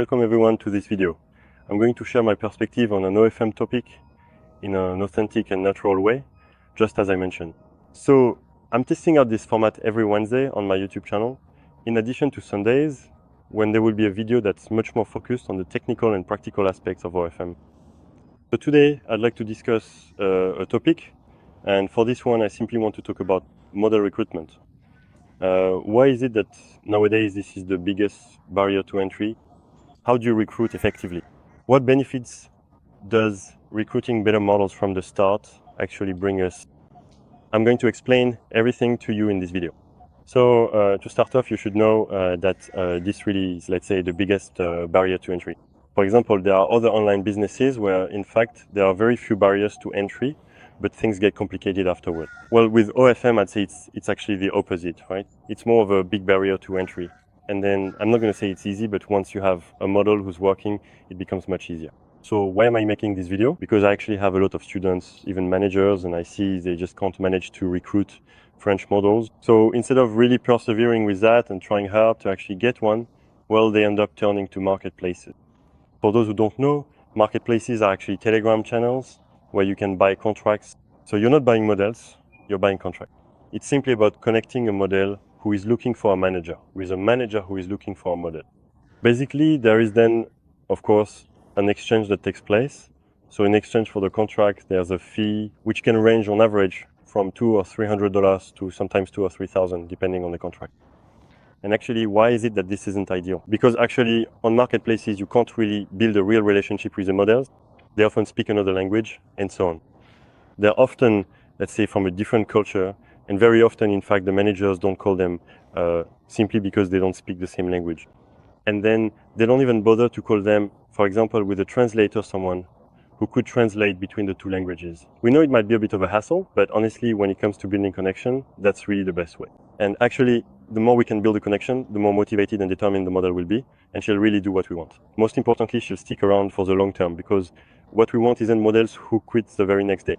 Welcome everyone to this video. I'm going to share my perspective on an OFM topic in an authentic and natural way, just as I mentioned. So I'm testing out this format every Wednesday on my YouTube channel, in addition to Sundays, when there will be a video that's much more focused on the technical and practical aspects of OFM. So today I'd like to discuss a topic, and for this one I simply want to talk about model recruitment. Why is it that nowadays this is the biggest barrier to entry? How do you recruit effectively? What benefits does recruiting better models from the start actually bring us? I'm going to explain everything to you in this video. So to start off, you should know that this really is, let's say, the biggest barrier to entry. For example, there are other online businesses where, in fact, there are very few barriers to entry, but things get complicated afterward. Well, with OFM, I'd say it's actually the opposite, right? It's more of a big barrier to entry. And then I'm not going to say it's easy, but once you have a model who's working, it becomes much easier. So why am I making this video? Because I actually have a lot of students, even managers, and I see they just can't manage to recruit French models. So instead of really persevering with that and trying hard to actually get one, well, they end up turning to marketplaces. For those who don't know, marketplaces are actually Telegram channels where you can buy contracts. So you're not buying models, you're buying contracts. It's simply about connecting a model who is looking for a manager, with a manager who is looking for a model. Basically, there is then, of course, an exchange that takes place. So in exchange for the contract, there's a fee which can range on average from $200 or $300 to sometimes $2,000 or $3,000, depending on the contract. And actually, why is it that this isn't ideal? Because actually, on marketplaces, you can't really build a real relationship with the models. They often speak another language, and so on. They're often, let's say, from a different culture, and very often, in fact, the managers don't call them simply because they don't speak the same language. And then they don't even bother to call them, for example, with a translator, someone who could translate between the two languages. We know it might be a bit of a hassle, but honestly, when it comes to building connection, that's really the best way. And actually, the more we can build a connection, the more motivated and determined the model will be, and she'll really do what we want. Most importantly, she'll stick around for the long term, because what we want isn't models who quit the very next day.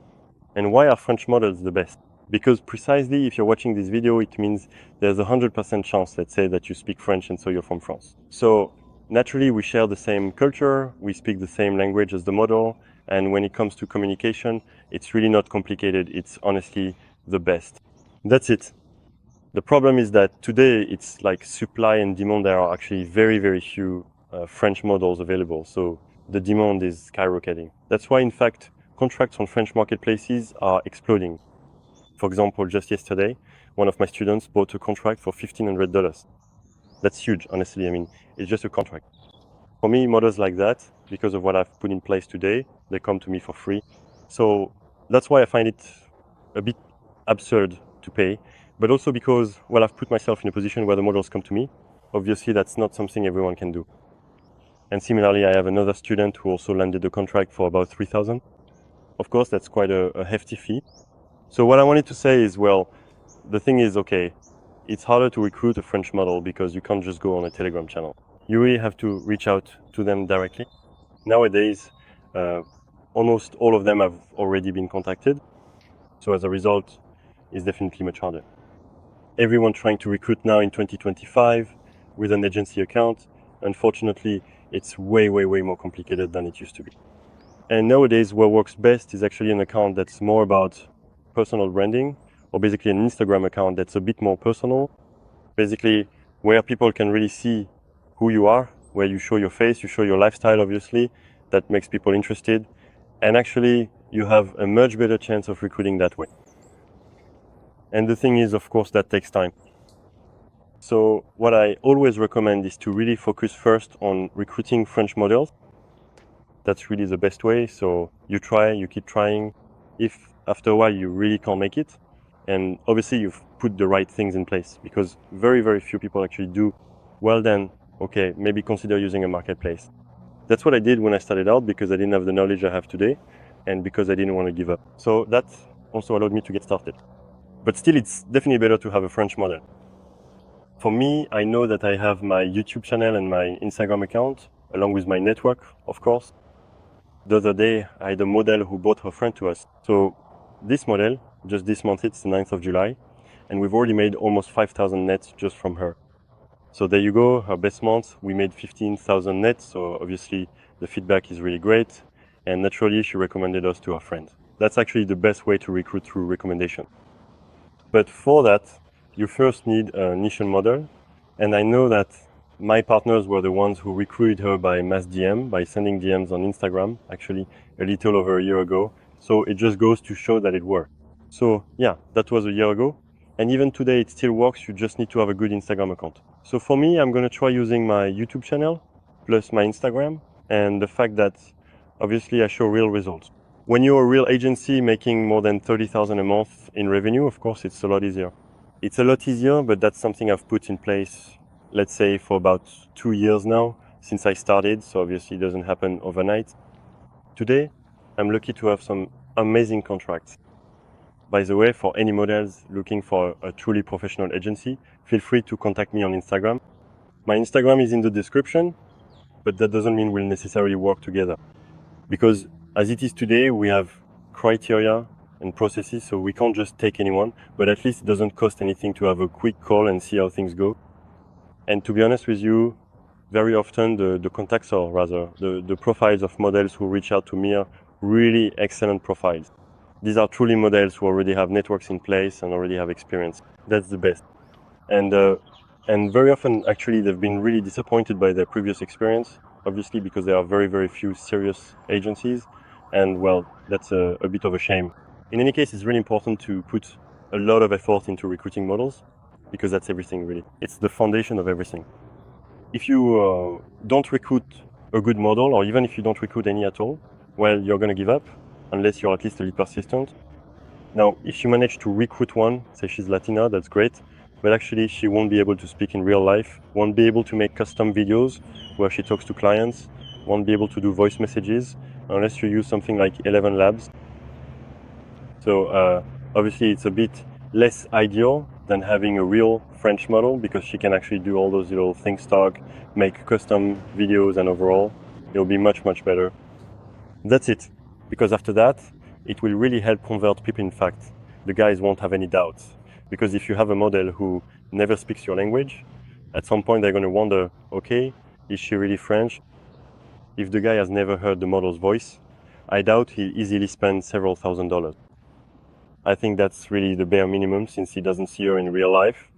And why are French models the best? Because precisely if you're watching this video, it means there's a 100% chance, let's say, that you speak French and so you're from France. So naturally, we share the same culture, we speak the same language as the model, and when it comes to communication, it's really not complicated. It's honestly the best. That's it. The problem is that today it's like supply and demand. There are actually very, very few French models available. So the demand is skyrocketing. That's why, in fact, contracts on French marketplaces are exploding. For example, just yesterday, one of my students bought a contract for $1,500. That's huge, honestly. I mean, it's just a contract. For me, models like that, because of what I've put in place today, they come to me for free. So that's why I find it a bit absurd to pay, but also because, well, I've put myself in a position where the models come to me. Obviously, that's not something everyone can do. And similarly, I have another student who also landed a contract for about $3,000. Of course, that's quite a hefty fee. So what I wanted to say is, well, the thing is, okay, it's harder to recruit a French model because you can't just go on a Telegram channel. You really have to reach out to them directly. Nowadays, almost all of them have already been contacted. So as a result, it's definitely much harder. Everyone trying to recruit now in 2025 with an agency account, unfortunately, it's way, way, way more complicated than it used to be. And nowadays, what works best is actually an account that's more about personal branding, or basically an Instagram account that's a bit more personal, basically where people can really see who you are, where you show your face, you show your lifestyle, obviously, that makes people interested, and actually you have a much better chance of recruiting that way. And the thing is, of course, that takes time. So what I always recommend is to really focus first on recruiting French models. That's really the best way. So you try, you keep trying. If after a while you really can't make it, and obviously you've put the right things in place, because very, very few people actually do, well then, okay, maybe consider using a marketplace. That's what I did when I started out, because I didn't have the knowledge I have today, and because I didn't want to give up. So that also allowed me to get started. But still, it's definitely better to have a French model. For me, I know that I have my YouTube channel and my Instagram account, along with my network, of course. The other day, I had a model who brought her friend to us. So this model, just this month, it's the 9th of July, and we've already made almost 5,000 nets just from her. So there you go, her best month, we made 15,000 net, so obviously the feedback is really great, and naturally she recommended us to her friend. That's actually the best way to recruit through recommendation. But for that, you first need an initial model, and I know that my partners were the ones who recruited her by mass DM, by sending DMs on Instagram, actually a little over a year ago, so it just goes to show that it worked. So yeah, that was a year ago. And even today, it still works. You just need to have a good Instagram account. So for me, I'm going to try using my YouTube channel plus my Instagram and the fact that obviously I show real results. When you're a real agency making more than 30,000 a month in revenue, of course, it's a lot easier. It's a lot easier, but that's something I've put in place, let's say, for about 2 years now since I started. So obviously it doesn't happen overnight. Today, I'm lucky to have some amazing contracts. By the way, for any models looking for a truly professional agency, feel free to contact me on Instagram. My Instagram is in the description, but that doesn't mean we'll necessarily work together. Because as it is today, we have criteria and processes, so we can't just take anyone, but at least it doesn't cost anything to have a quick call and see how things go. And to be honest with you, very often the contacts, or rather the profiles of models who reach out to me are really excellent profiles. These are truly models who already have networks in place and already have experience. That's the best. And very often, actually, they've been really disappointed by their previous experience, obviously because there are very, very few serious agencies. And well, that's a bit of a shame. In any case, it's really important to put a lot of effort into recruiting models because that's everything, really. It's the foundation of everything. If you don't recruit a good model, or even if you don't recruit any at all, well, you're going to give up unless you're at least a little persistent. Now, if you manage to recruit one, say she's Latina, that's great, but actually she won't be able to speak in real life, won't be able to make custom videos where she talks to clients, won't be able to do voice messages unless you use something like 11 Labs. So obviously it's a bit less ideal than having a real French model because she can actually do all those little things, talk, make custom videos, and overall it'll be much, much better. That's it. Because after that, it will really help convert people. In fact, the guys won't have any doubts. Because if you have a model who never speaks your language, at some point they're going to wonder, okay, is she really French? If the guy has never heard the model's voice, I doubt he'll easily spend several $1,000s. I think that's really the bare minimum since he doesn't see her in real life.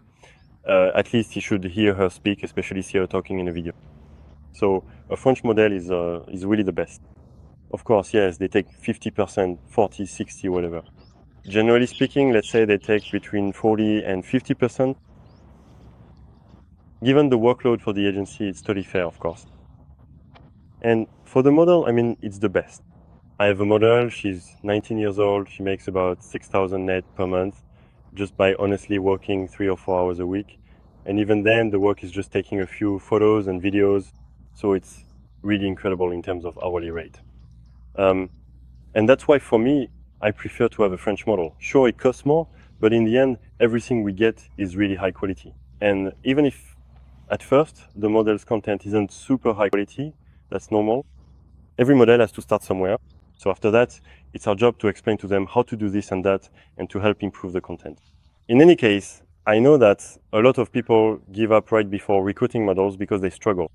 At least he should hear her speak, especially see her talking in a video. So a French model is really the best. Of course, yes, they take 50%, 40, 60, whatever. Generally speaking, let's say they take between 40 and 50%. Given the workload for the agency, it's totally fair, of course. And for the model, I mean, it's the best. I have a model, she's 19 years old, she makes about 6,000 net per month, just by honestly working 3 or 4 hours a week. And even then, the work is just taking a few photos and videos, so it's really incredible in terms of hourly rate. And that's why for me, I prefer to have a French model. Sure, it costs more, but in the end, everything we get is really high quality. And even if at first the model's content isn't super high quality, that's normal. Every model has to start somewhere. So after that, it's our job to explain to them how to do this and that and to help improve the content. In any case, I know that a lot of people give up right before recruiting models because they struggle.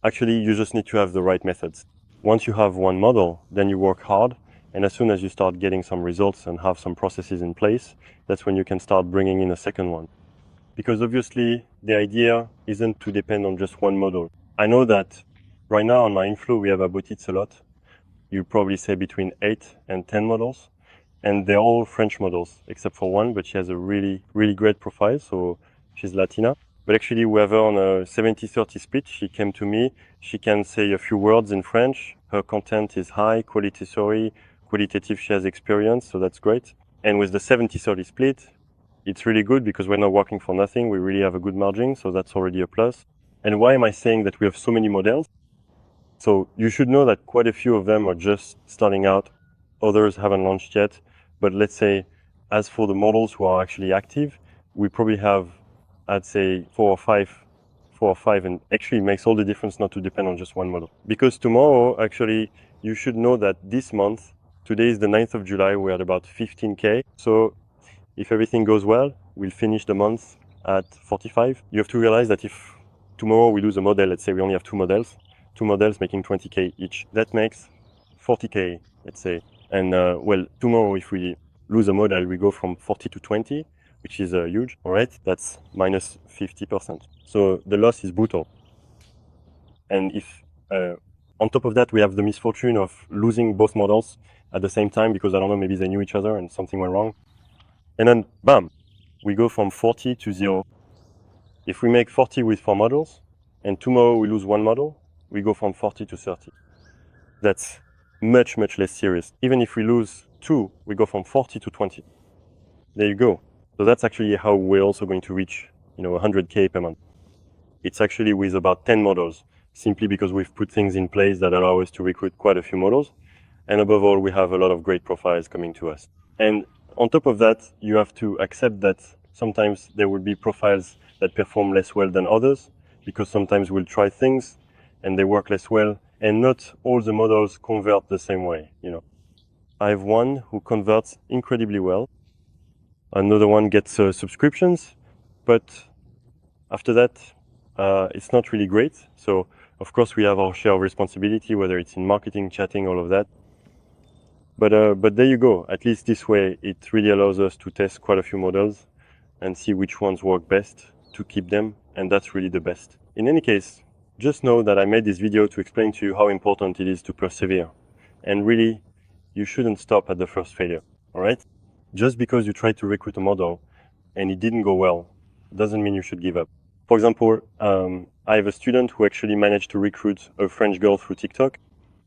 Actually, you just need to have the right methods. Once you have one model, then you work hard. And as soon as you start getting some results and have some processes in place, that's when you can start bringing in a second one. Because obviously, the idea isn't to depend on just one model. I know that right now on my inflow, we have about it a lot. You probably say between 8 and 10 models. And they're all French models, except for one, but she has a really, really great profile. So she's Latina. But actually, we have her on a 70-30 split. She came to me. She can say a few words in French. Her content is high, qualitative, she has experience, so that's great. And with the 70-30 split, it's really good because we're not working for nothing. We really have a good margin, so that's already a plus. And why am I saying that we have so many models? So you should know that quite a few of them are just starting out. Others haven't launched yet. But let's say, as for the models who are actually active, we probably have, I'd say, four or five, and actually it makes all the difference not to depend on just one model. Because tomorrow, actually, you should know that this month, today is the 9th of July, we're at about 15K. So if everything goes well, we'll finish the month at 45. You have to realize that if tomorrow we lose a model, let's say we only have two models making 20K each. That makes 40K, let's say. And well, tomorrow if we lose a model, we go from 40 to 20, which is huge, all right? That's minus 50%. So the loss is brutal. And if on top of that, we have the misfortune of losing both models at the same time because, I don't know, maybe they knew each other and something went wrong. And then, bam, we go from 40 to 0. If we make 40 with 4 models, and tomorrow we lose one model, we go from 40 to 30. That's much, much less serious. Even if we lose 2, we go from 40 to 20. There you go. So that's actually how we're also going to reach, 100K per month. It's actually with about 10 models, simply because we've put things in place that allow us to recruit quite a few models. And above all, we have a lot of great profiles coming to us. And on top of that, you have to accept that sometimes there will be profiles that perform less well than others, because sometimes we'll try things and they work less well, and not all the models convert the same way, I have one who converts incredibly well. Another one gets subscriptions, but after that, it's not really great. So, of course, we have our share of responsibility, whether it's in marketing, chatting, all of that. But there you go. At least this way, it really allows us to test quite a few models and see which ones work best to keep them, and that's really the best. In any case, just know that I made this video to explain to you how important it is to persevere. And really, you shouldn't stop at the first failure, all right? Just because you tried to recruit a model and it didn't go well, doesn't mean you should give up. For example, I have a student who actually managed to recruit a French girl through TikTok.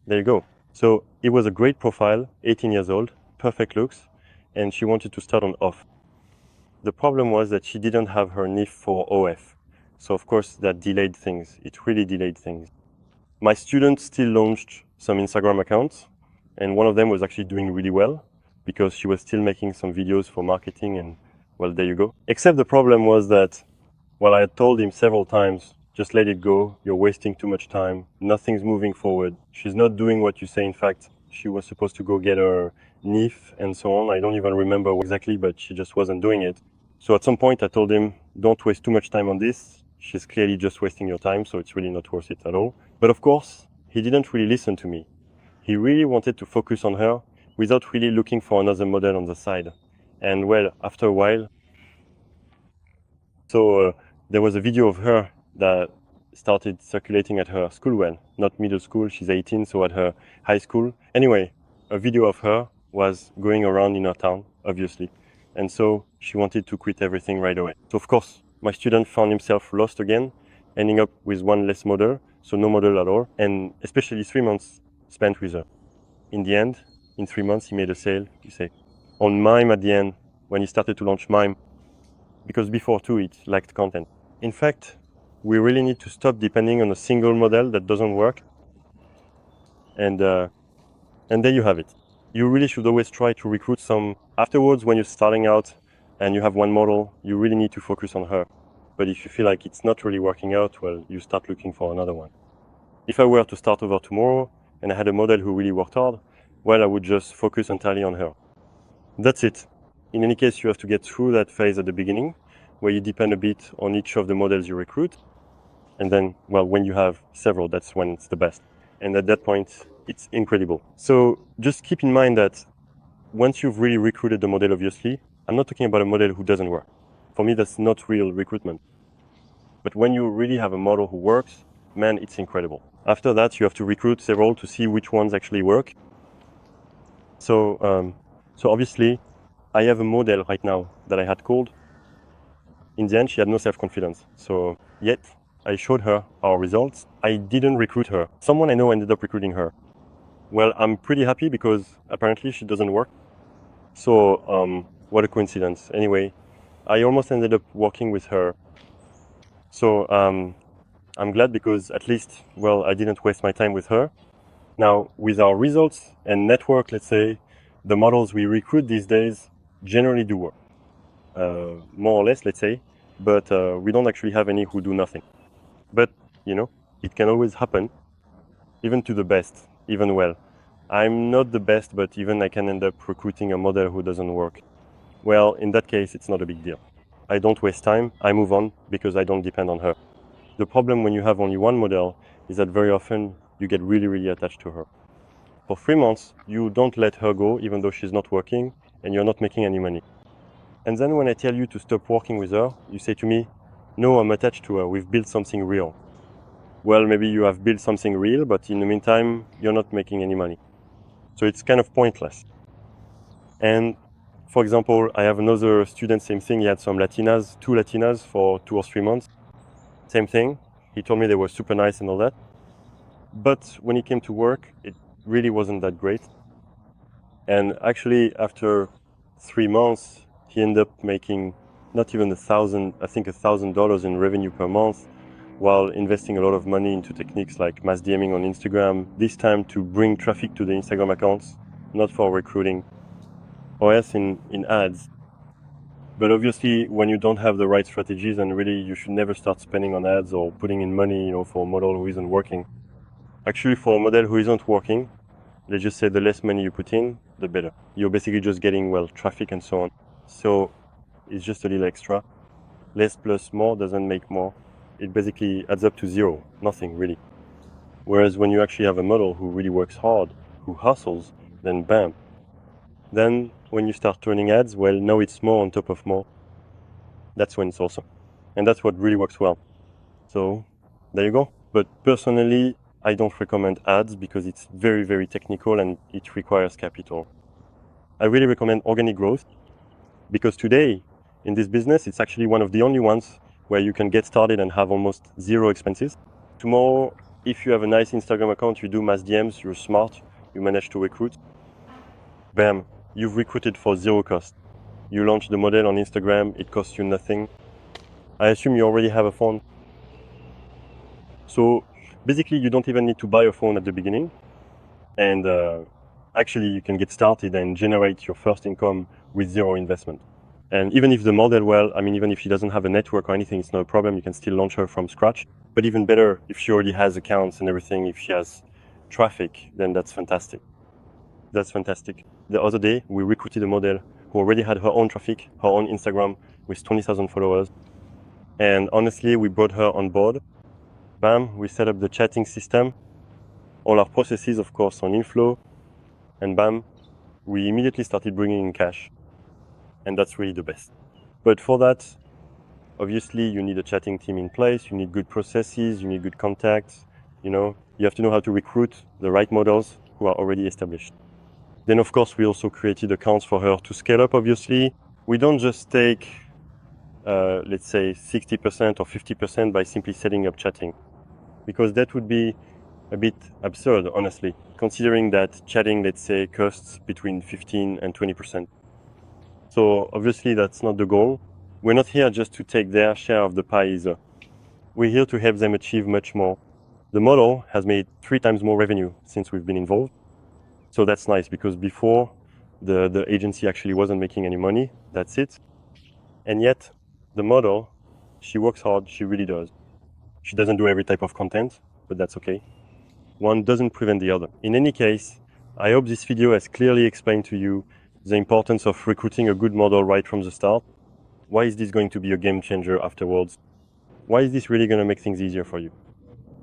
There you go. So it was a great profile, 18 years old, perfect looks, and she wanted to start on OFF. The problem was that she didn't have her NIF for OF. So of course that delayed things. It really delayed things. My student still launched some Instagram accounts, and one of them was actually doing really well because she was still making some videos for marketing, and well, there you go. Except the problem was that, well, I had told him several times, just let it go, you're wasting too much time, nothing's moving forward, she's not doing what you say. In fact, she was supposed to go get her NIF and so on. I don't even remember exactly, but she just wasn't doing it. So at some point I told him, don't waste too much time on this, she's clearly just wasting your time, so it's really not worth it at all. But of course, he didn't really listen to me. He really wanted to focus on her without really looking for another model on the side. And well, after a while, there was a video of her that started circulating at her school, well, not middle school, she's 18, so at her high school. Anyway, a video of her was going around in her town, obviously. And so she wanted to quit everything right away. So of course, my student found himself lost again, ending up with one less model, so no model at all, and especially 3 months spent with her. In the end, in 3 months, he made a sale, you say, on Mime at the end, when he started to launch Mime, because before too, it lacked content. In fact, we really need to stop depending on a single model that doesn't work. And there you have it. You really should always try to recruit some. Afterwards, when you're starting out and you have one model, you really need to focus on her. But if you feel like it's not really working out, well, you start looking for another one. If I were to start over tomorrow and I had a model who really worked hard, well, I would just focus entirely on her. That's it. In any case, you have to get through that phase at the beginning, where you depend a bit on each of the models you recruit. And then, well, when you have several, that's when it's the best. And at that point, it's incredible. So just keep in mind that once you've really recruited the model, obviously, I'm not talking about a model who doesn't work. For me, that's not real recruitment. But when you really have a model who works, man, it's incredible. After that, you have to recruit several to see which ones actually work. So obviously, I have a model right now that I had called. In the end, she had no self-confidence. So yet, I showed her our results. I didn't recruit her. Someone I know ended up recruiting her. Well, I'm pretty happy because apparently she doesn't work. So what a coincidence. Anyway, I almost ended up working with her. So I'm glad because at least, well, I didn't waste my time with her. Now, with our results and network, let's say, the models we recruit these days generally do work. More or less, let's say, but we don't actually have any who do nothing. But, it can always happen, even to the best, even well. I'm not the best, but even I can end up recruiting a model who doesn't work. Well, in that case, it's not a big deal. I don't waste time, I move on because I don't depend on her. The problem when you have only one model is that very often you get really, really attached to her. For 3 months, you don't let her go even though she's not working and you're not making any money. And then when I tell you to stop working with her, you say to me, no, I'm attached to her, we've built something real. Well, maybe you have built something real, but in the meantime, you're not making any money. So it's kind of pointless. And for example, I have another student, same thing, he had some Latinas, 2 Latinas for 2 or 3 months. Same thing, he told me they were super nice and all that. But when he came to work, it really wasn't that great. And actually, after 3 months, he ended up making not even $1,000 in revenue per month, while investing a lot of money into techniques like mass DMing on Instagram, this time to bring traffic to the Instagram accounts, not for recruiting, or else in ads. But obviously, when you don't have the right strategies, and really you should never start spending on ads or putting in money, for a model who isn't working. Actually, for a model who isn't working, let's just say the less money you put in, the better. You're basically just getting, traffic and so on. So it's just a little extra. Less plus more doesn't make more. It basically adds up to 0, nothing really. Whereas when you actually have a model who really works hard, who hustles, then bam. Then when you start turning ads, well, now it's more on top of more. That's when it's awesome. And that's what really works well. So there you go. But personally, I don't recommend ads because it's very, very technical and it requires capital. I really recommend organic growth because today in this business, it's actually one of the only ones where you can get started and have almost 0 expenses. Tomorrow, if you have a nice Instagram account, you do mass DMs, you're smart, you manage to recruit, bam, you've recruited for 0 cost. You launch the model on Instagram, it costs you nothing. I assume you already have a phone. So basically, you don't even need to buy a phone at the beginning. And actually, you can get started and generate your first income with 0 investment. And even if the model, even if she doesn't have a network or anything, it's no problem. You can still launch her from scratch. But even better, if she already has accounts and everything, if she has traffic, then that's fantastic. That's fantastic. The other day, we recruited a model who already had her own traffic, her own Instagram with 20,000 followers. And honestly, we brought her on board. Bam, we set up the chatting system, all our processes, of course, on inflow. And bam, we immediately started bringing in cash. And that's really the best. But for that, obviously, you need a chatting team in place, you need good processes, you need good contacts, you have to know how to recruit the right models who are already established. Then, of course, we also created accounts for her to scale up, obviously. We don't just take, let's say, 60% or 50% by simply setting up chatting, because that would be a bit absurd, honestly, considering that chatting, let's say, costs between 15 and 20%. So obviously that's not the goal. We're not here just to take their share of the pie either. We're here to help them achieve much more. The model has made 3 times more revenue since we've been involved. So that's nice because before the agency actually wasn't making any money. That's it. And yet the model, she works hard, she really does. She doesn't do every type of content, but that's okay. One doesn't prevent the other. In any case, I hope this video has clearly explained to you the importance of recruiting a good model right from the start. Why is this going to be a game changer afterwards? Why is this really going to make things easier for you?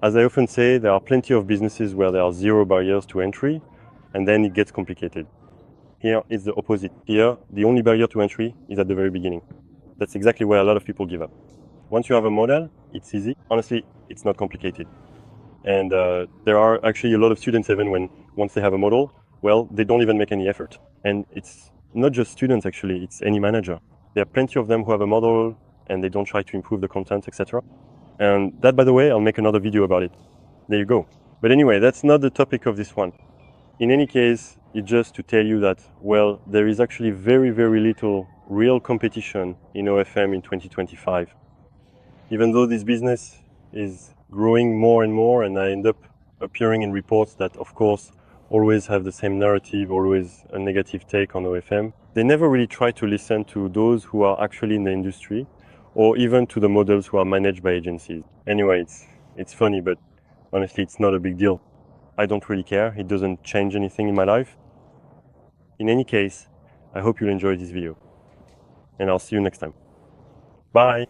As I often say, there are plenty of businesses where there are 0 barriers to entry, and then it gets complicated. Here, it's the opposite. Here, the only barrier to entry is at the very beginning. That's exactly where a lot of people give up. Once you have a model, it's easy. Honestly, it's not complicated. And there are actually a lot of students, even once they have a model, they don't even make any effort. And it's not just students, actually, it's any manager. There are plenty of them who have a model and they don't try to improve the content, etc. And that, by the way, I'll make another video about it. There you go. But anyway, that's not the topic of this one. In any case, it's just to tell you that, there is actually very, very little real competition in OFM in 2025. Even though this business is growing more and more, and I end up appearing in reports that, of course, always have the same narrative, always a negative take on OFM. They never really try to listen to those who are actually in the industry, or even to the models who are managed by agencies. Anyway, it's funny, but honestly, it's not a big deal. I don't really care. It doesn't change anything in my life. In any case, I hope you'll enjoy this video. And I'll see you next time. Bye!